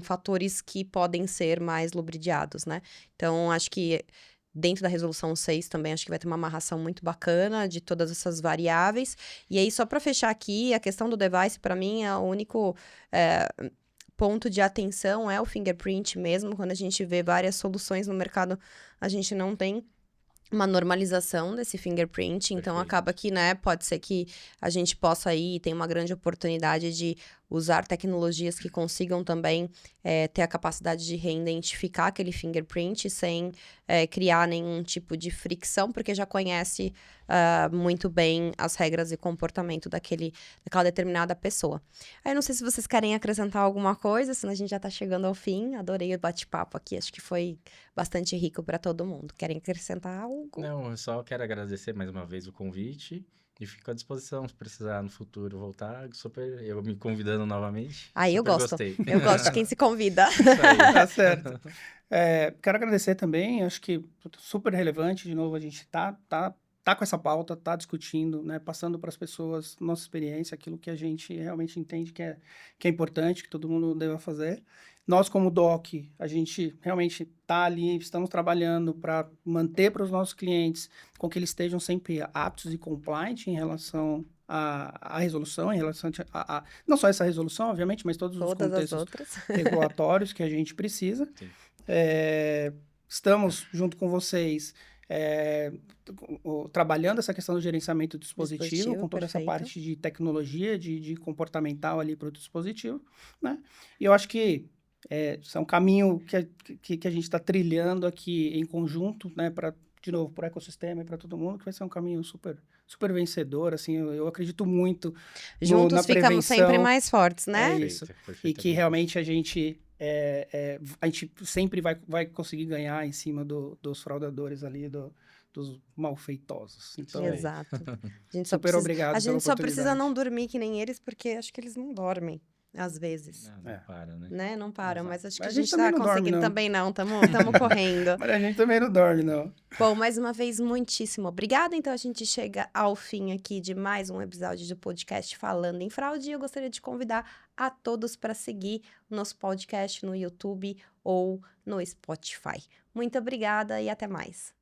Speaker 1: fatores que podem ser mais lubridiados, né? Então, acho que dentro da Resolução 6 também, acho que vai ter uma amarração muito bacana de todas essas variáveis. E aí, só para fechar aqui, a questão do device, para mim, é o único ponto de atenção é o fingerprint mesmo. Quando a gente vê várias soluções no mercado, a gente não tem uma normalização desse fingerprint, então
Speaker 3: Perfeito.
Speaker 1: acaba que, né, pode ser que a gente possa aí, tem uma grande oportunidade de usar tecnologias que consigam também ter a capacidade de reidentificar aquele fingerprint sem criar nenhum tipo de fricção, porque já conhece muito bem as regras e comportamento daquela determinada pessoa. Aí não sei se vocês querem acrescentar alguma coisa, senão a gente já tá chegando ao fim. Adorei o bate-papo aqui, acho que foi bastante rico para todo mundo. Querem acrescentar algo?
Speaker 3: Não, eu só quero agradecer mais uma vez o convite e fico à disposição se precisar no futuro voltar. Eu me convidando novamente.
Speaker 1: Aí eu
Speaker 3: super
Speaker 1: gosto.
Speaker 3: Gostei.
Speaker 1: Eu gosto de quem se convida.
Speaker 3: Isso aí.
Speaker 2: Tá certo. Quero agradecer também, acho que super relevante, de novo, a gente tá com essa pauta, tá discutindo, né, passando para as pessoas nossa experiência, aquilo que a gente realmente entende que é importante, que todo mundo deva fazer. Nós, como DOC, a gente realmente tá ali, estamos trabalhando para manter para os nossos clientes com que eles estejam sempre aptos e compliant em relação à resolução, em relação a não só essa resolução, obviamente, mas todos os
Speaker 1: Todas as
Speaker 2: contextos
Speaker 1: outras.
Speaker 2: regulatórios que a gente precisa.
Speaker 3: Sim.
Speaker 2: Estamos junto com vocês trabalhando essa questão do gerenciamento do dispositivo, com toda essa
Speaker 1: perfeito.
Speaker 2: parte de tecnologia, de comportamental ali para o dispositivo, né? E eu acho que isso é um caminho que a gente está trilhando aqui em conjunto, né? De novo, para o ecossistema e para todo mundo, que vai ser um caminho super, super vencedor, assim, eu acredito muito
Speaker 1: Juntos
Speaker 2: na
Speaker 1: ficamos sempre
Speaker 2: prevenção.
Speaker 1: mais fortes, né?
Speaker 2: É isso.
Speaker 3: Perfeito,
Speaker 2: E
Speaker 3: perfeitamente.
Speaker 2: que realmente a gente sempre vai conseguir ganhar em cima dos fraudadores ali, dos malfeitosos. Então,
Speaker 3: aí.
Speaker 1: Exato. A gente só
Speaker 2: super
Speaker 1: precisa,
Speaker 2: obrigado
Speaker 1: a
Speaker 2: pela
Speaker 1: gente só precisa não
Speaker 2: oportunidade.
Speaker 1: dormir que nem eles, porque acho que eles não dormem, às vezes,
Speaker 3: Não
Speaker 2: É.
Speaker 3: para, né?
Speaker 1: né? Não param,
Speaker 2: Exato.
Speaker 1: mas acho que
Speaker 2: Mas
Speaker 1: a
Speaker 2: a gente
Speaker 1: gente
Speaker 2: também
Speaker 1: tá
Speaker 2: não dorme,
Speaker 1: conseguindo.
Speaker 2: não.
Speaker 1: Também não, tamo correndo.
Speaker 2: Mas a gente também não dorme, não.
Speaker 1: Bom, mais uma vez, muitíssimo obrigada. Então, a gente chega ao fim aqui de mais um episódio do podcast Falando em Fraude. E eu gostaria de convidar a todos para seguir o nosso podcast no YouTube ou no Spotify. Muito obrigada e até mais.